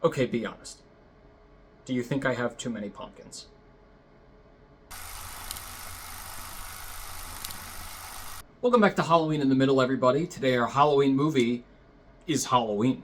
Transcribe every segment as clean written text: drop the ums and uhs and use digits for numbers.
Okay, be honest. Do you think I have too many pumpkins? Welcome back to Halloween in the Middle, everybody. Today our Halloween movie is Halloween.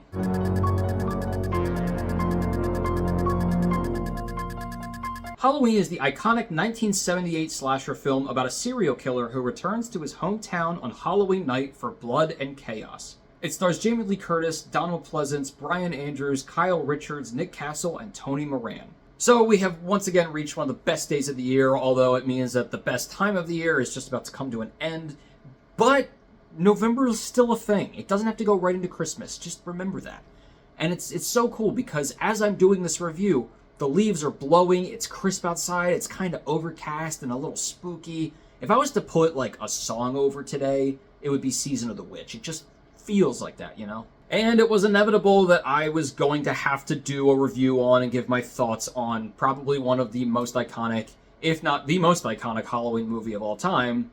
Halloween is the iconic 1978 slasher film about a serial killer who returns to his hometown on Halloween night for blood and chaos. It stars Jamie Lee Curtis, Donald Pleasance, Brian Andrews, Kyle Richards, Nick Castle, and Tony Moran. So we have once again reached one of the best days of the year, although it means that the best time of the year is just about to come to an end. But November is still a thing. It doesn't have to go right into Christmas. Just remember that. And it's so cool because as I'm doing this review, the leaves are blowing, it's crisp outside, it's kind of overcast and a little spooky. If I was to put like a song over today, it would be Season of the Witch. It just feels like that, you know? And it was inevitable that I was going to have to do a review on and give my thoughts on probably one of the most iconic, if not the most iconic Halloween movie of all time,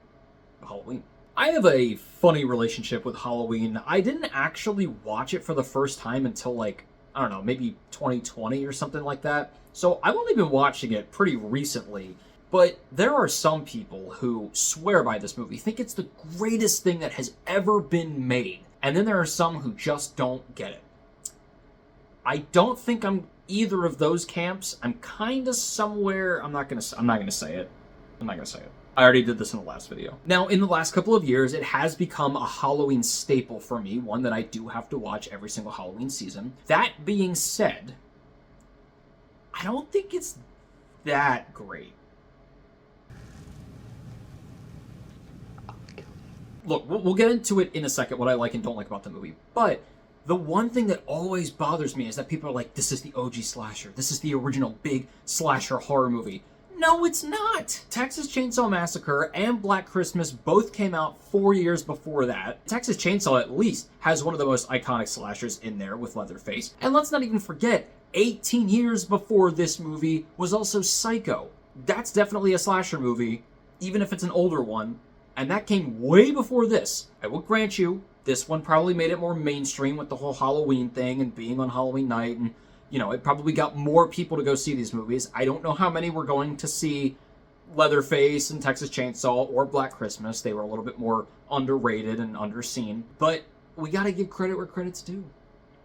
Halloween. I have a funny relationship with Halloween. I didn't actually watch it for the first time until like, I don't know, maybe 2020 or something like that. So I've only been watching it pretty recently. But there are some people who swear by this movie, think it's the greatest thing that has ever been made. And then there are some who just don't get it. I don't think I'm either of those camps. I'm kind of somewhere. I'm not gonna say it. I already did this in the last video. Now, in the last couple of years, it has become a Halloween staple for me, one that I do have to watch every single Halloween season. That being said, I don't think it's that great. Look, we'll get into it in a second, what I like and don't like about the movie. But the one thing that always bothers me is that people are like, this is the OG slasher. This is the original big slasher horror movie. No, it's not! Texas Chainsaw Massacre and Black Christmas both came out 4 years before that. Texas Chainsaw, at least, has one of the most iconic slashers in there with Leatherface. And let's not even forget, 18 years before this movie was also Psycho. That's definitely a slasher movie, even if it's an older one. And that came way before this. I will grant you, this one probably made it more mainstream with the whole Halloween thing and being on Halloween night, and you know, it probably got more people to go see these movies. I don't know how many were going to see Leatherface and Texas Chainsaw or Black Christmas. They were a little bit more underrated and underseen. But we gotta give credit where credit's due.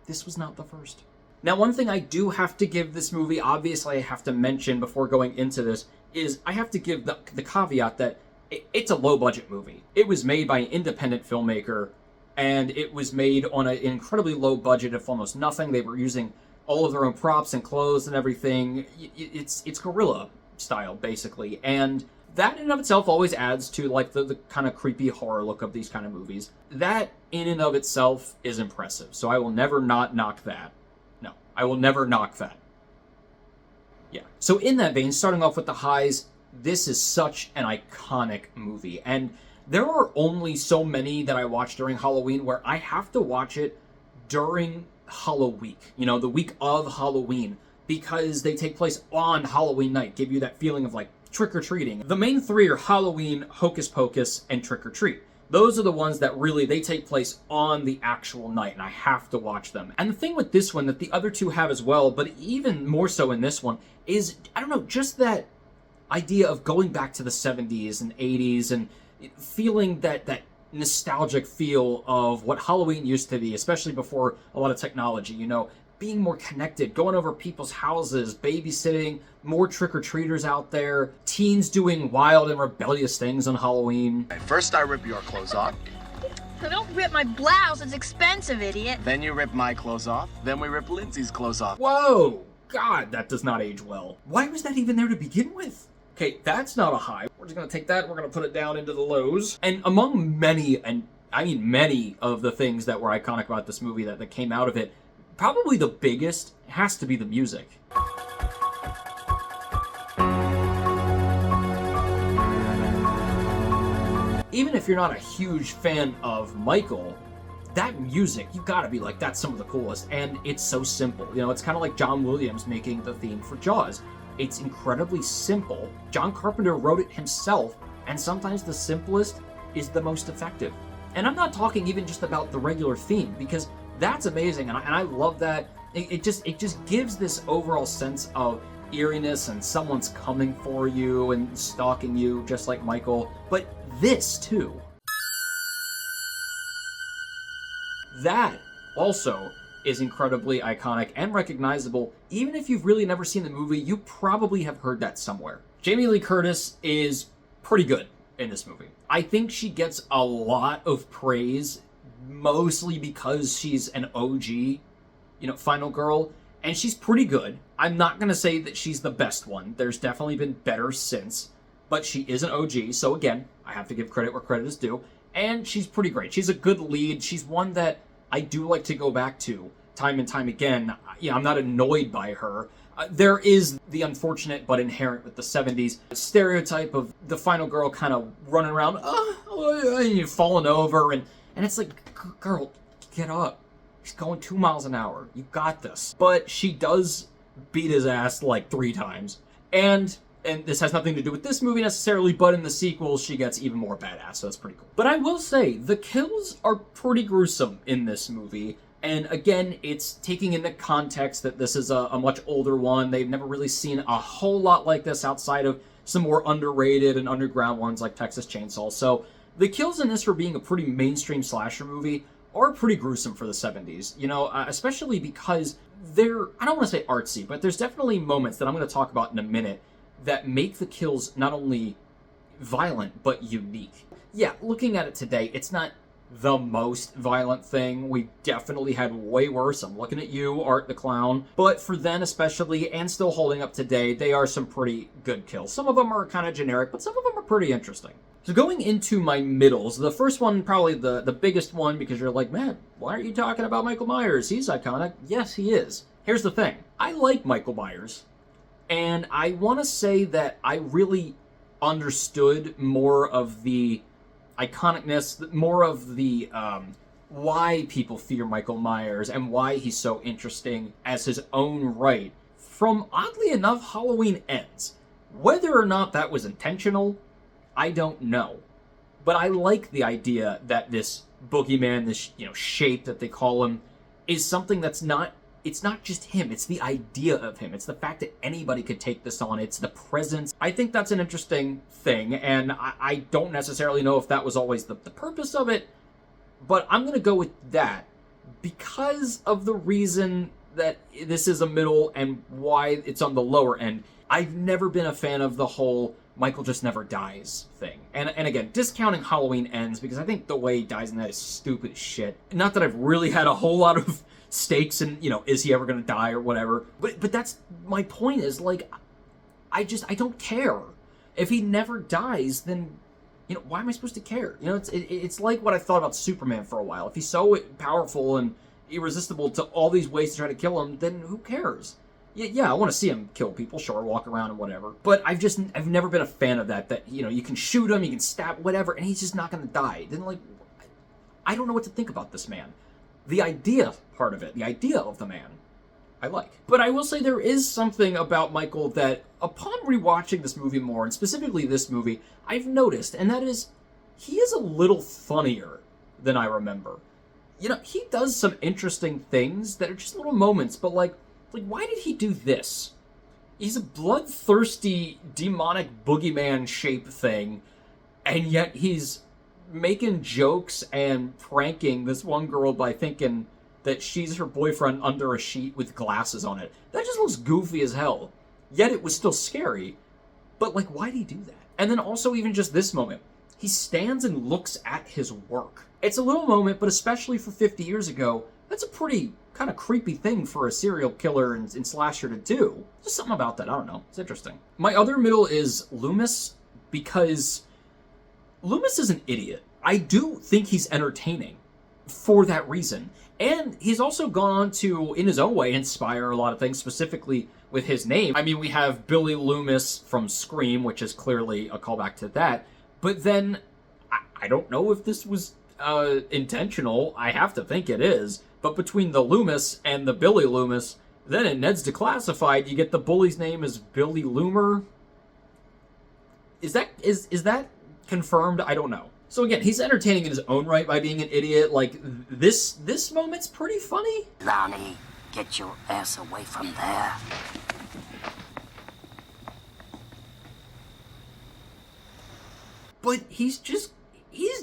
This was not the first. Now, one thing I do have to give this movie, obviously I have to mention before going into this, is I have to give the caveat that it's a low-budget movie. It was made by an independent filmmaker, and it was made on an incredibly low budget of almost nothing. They were using all of their own props and clothes and everything. It's guerrilla style, basically. And that in and of itself always adds to like the kind of creepy horror look of these kind of movies. That in and of itself is impressive. So I will never not knock that. No, I will never knock that. Yeah. So in that vein, starting off with the highs, this is such an iconic movie. And there are only so many that I watch during Halloween where I have to watch it during Halloween, you know, the week of Halloween, because they take place on Halloween night, give you that feeling of like trick-or-treating. The main three are Halloween, Hocus Pocus, and Trick or Treat. Those are the ones that really, they take place on the actual night, and I have to watch them. And the thing with this one that the other two have as well, but even more so in this one, is, I don't know, just that idea of going back to the 70s and 80s and feeling that nostalgic feel of what Halloween used to be, especially before a lot of technology, you know, being more connected, going over people's houses, babysitting, more trick-or-treaters out there, teens doing wild and rebellious things on Halloween. First I rip your clothes off. So don't rip my blouse, it's expensive, idiot. Then you rip my clothes off. Then we rip Lindsay's clothes off. Whoa! God, that does not age well. Why was that even there to begin with? Okay, that's not a high. We're just going to take that, we're going to put it down into the lows. And among many, and I mean many of the things that were iconic about this movie that came out of it, probably the biggest has to be the music. Even if you're not a huge fan of Michael, that music, you gotta be like, that's some of the coolest. And it's so simple. You know, it's kind of like John Williams making the theme for Jaws. It's incredibly simple. John Carpenter wrote it himself, and sometimes the simplest is the most effective. And I'm not talking even just about the regular theme, because that's amazing, and I love that. It just gives this overall sense of eeriness and someone's coming for you and stalking you, just like Michael. But this too. That also is incredibly iconic and recognizable. Even if you've really never seen the movie, you probably have heard that somewhere. Jamie Lee Curtis is pretty good in this movie. I think she gets a lot of praise, mostly because she's an OG, final girl, and she's pretty good. I'm not going to say that she's the best one. There's definitely been better since, but she is an OG, so again, I have to give credit where credit is due, and she's pretty great. She's a good lead. She's one that I do like to go back to time and time again. I'm not annoyed by her. There is the unfortunate but inherent with the 70s stereotype of the final girl kind of running around, and falling over, and it's like, girl, get up. He's going 2 miles an hour. You got this. But she does beat his ass like 3 times. And this has nothing to do with this movie necessarily, but in the sequel, she gets even more badass, so that's pretty cool. But I will say, the kills are pretty gruesome in this movie. And again, it's taking into context that this is a much older one. They've never really seen a whole lot like this outside of some more underrated and underground ones like Texas Chainsaw. So the kills in this, for being a pretty mainstream slasher movie, are pretty gruesome for the 70s, especially because they're, I don't want to say artsy, but there's definitely moments that I'm going to talk about in a minute that make the kills not only violent, but unique. Yeah, looking at it today, it's not the most violent thing. We definitely had way worse. I'm looking at you, Art the Clown. But for then especially, and still holding up today, they are some pretty good kills. Some of them are kind of generic, but some of them are pretty interesting. So going into my middles, the first one, probably the biggest one, because you're like, man, why aren't you talking about Michael Myers? He's iconic. Yes, he is. Here's the thing. I like Michael Myers, and I want to say that I really understood more of the iconicness, more of the why people fear Michael Myers and why he's so interesting as his own right from, oddly enough, Halloween Ends. Whether or not that was intentional, I don't know. But I like the idea that this boogeyman, this shape that they call him, is something that's not, it's not just him, it's the idea of him. It's the fact that anybody could take this on. It's the presence. I think that's an interesting thing, and I don't necessarily know if that was always the purpose of it, but I'm going to go with that because of the reason that this is a middle and why it's on the lower end. I've never been a fan of the whole Michael just never dies thing. And again, discounting Halloween Ends, because I think the way he dies in that is stupid as shit. Not that I've really had a whole lot of stakes in, is he ever going to die or whatever. But that's my point, is like, I don't care. If he never dies, then, why am I supposed to care? It's like what I thought about Superman for a while. If he's so powerful and irresistible to all these ways to try to kill him, then who cares? Yeah, I want to see him kill people, sure, walk around and whatever. But I've never been a fan of that, you can shoot him, you can stab, whatever, and he's just not going to die. Then, I don't know what to think about this man. The idea part of it, the idea of the man, I like. But I will say there is something about Michael that, upon rewatching this movie more, and specifically this movie, I've noticed, and that is, he is a little funnier than I remember. He does some interesting things that are just little moments, but why did he do this? He's a bloodthirsty, demonic boogeyman shape thing, and yet he's making jokes and pranking this one girl by thinking that she's her boyfriend under a sheet with glasses on it. That just looks goofy as hell. Yet it was still scary. But, why did he do that? And then also even just this moment. He stands and looks at his work. It's a little moment, but especially for 50 years ago, that's a pretty kind of creepy thing for a serial killer and slasher to do. Just something about that, I don't know. It's interesting. My other middle is Loomis, because Loomis is an idiot. I do think he's entertaining for that reason. And he's also gone on to, in his own way, inspire a lot of things, specifically with his name. I mean, we have Billy Loomis from Scream, which is clearly a callback to that. But then, I don't know if this was intentional. I have to think it is. But between the Loomis and the Billy Loomis, then in Ned's Declassified, you get the bully's name as Billy Loomer. Is that confirmed? I don't know. So again, he's entertaining in his own right by being an idiot. This moment's pretty funny. Lonnie, Get your ass away from there. But he's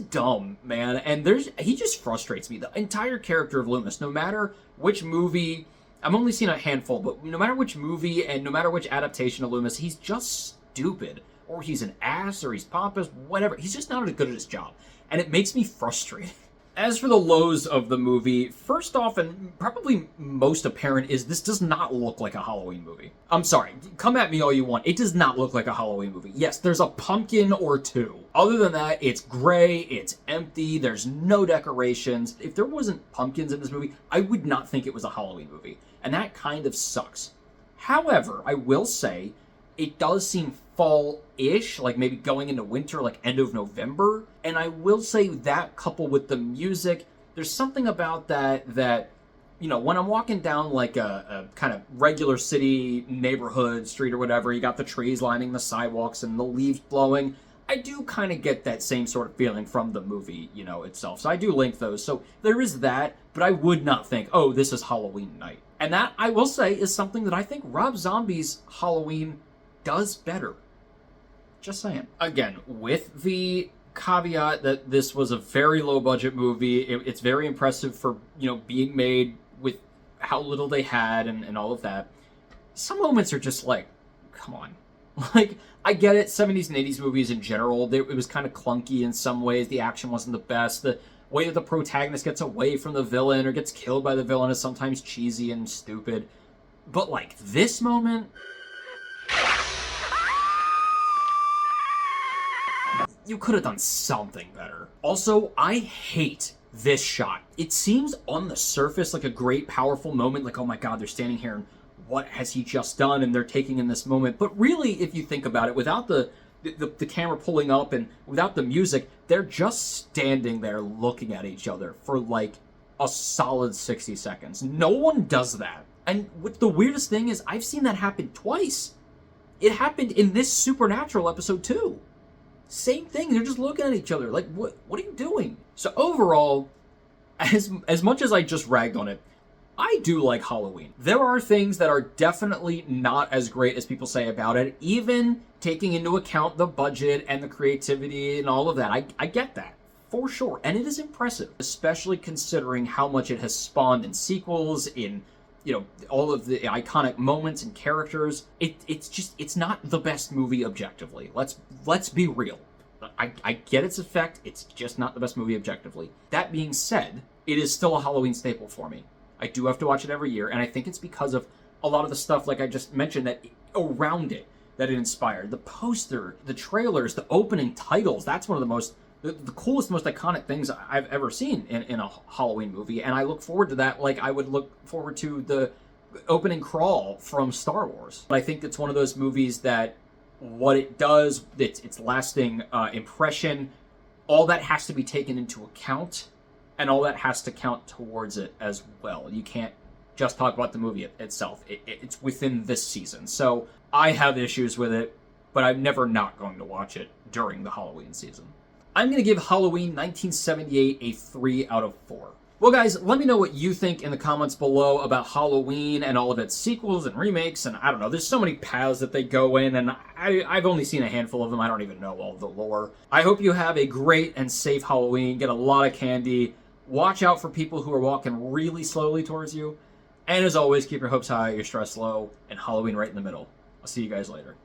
dumb, man, and he just frustrates me. The entire character of Loomis, no matter which movie, I've only seen a handful, but no matter which movie and no matter which adaptation of Loomis, he's just stupid. Or he's an ass, or he's pompous, whatever. He's just not good at his job. And it makes me frustrated. As for the lows of the movie, first off, and probably most apparent, is this does not look like a Halloween movie. I'm sorry, come at me all you want. It does not look like a Halloween movie. Yes, there's a pumpkin or two. Other than that, it's gray, it's empty, there's no decorations. If there wasn't pumpkins in this movie, I would not think it was a Halloween movie. And that kind of sucks. However, I will say, it does seem fall-ish, like maybe going into winter, like end of November. And I will say that coupled with the music, there's something about that, you know, when I'm walking down like a kind of regular city neighborhood street or whatever, you got the trees lining the sidewalks and the leaves blowing. I do kind of get that same sort of feeling from the movie, you know, itself. So I do link those. So there is that, but I would not think, oh, this is Halloween night. And that, I will say, is something that I think Rob Zombie's Halloween does better. Just saying. Again, with the caveat that this was a very low budget movie, it's very impressive for, you know, being made with how little they had and all of that. Some moments are just like, come on. Like, I get it, 70s and 80s movies in general, it was kind of clunky in some ways, the action wasn't the best, the way that the protagonist gets away from the villain or gets killed by the villain is sometimes cheesy and stupid. But like, this moment... you could have done something better. Also, I hate this shot. It seems on the surface like a great, powerful moment, like, oh my god, they're standing here and what has he just done? And they're taking in this moment. But really, if you think about it, without the camera pulling up and without the music, they're just standing there looking at each other for like a solid 60 seconds. No one does that. And what the weirdest thing is, I've seen that happen twice. It happened in this Supernatural episode too. Same thing, they're just looking at each other, like, what are you doing? So overall, as much as I just ragged on it, I do like Halloween. There are things that are definitely not as great as people say about it, even taking into account the budget and the creativity and all of that. I get that, for sure, and it is impressive, especially considering how much it has spawned in sequels, in, you know, all of the iconic moments and characters. It's not the best movie objectively. Let's be real. I get its effect, it's just not the best movie objectively. That being said, it is still a Halloween staple for me. I do have to watch it every year, and I think it's because of a lot of the stuff, like I just mentioned, that around it, that it inspired. The poster, the trailers, the opening titles, that's one of the most, the coolest, most iconic things I've ever seen in a Halloween movie, and I look forward to that like I would look forward to the opening crawl from Star Wars. But I think it's one of those movies that what it does, its lasting impression, all that has to be taken into account, and all that has to count towards it as well. You can't just talk about the movie itself. It's within this season. So I have issues with it, but I'm never not going to watch it during the Halloween season. I'm going to give Halloween 1978 a 3 out of 4. Well, guys, let me know what you think in the comments below about Halloween and all of its sequels and remakes, and I don't know, there's so many paths that they go in, and I've only seen a handful of them. I don't even know all the lore. I hope you have a great and safe Halloween, get a lot of candy, watch out for people who are walking really slowly towards you, and as always, keep your hopes high, your stress low, and Halloween right in the middle. I'll see you guys later.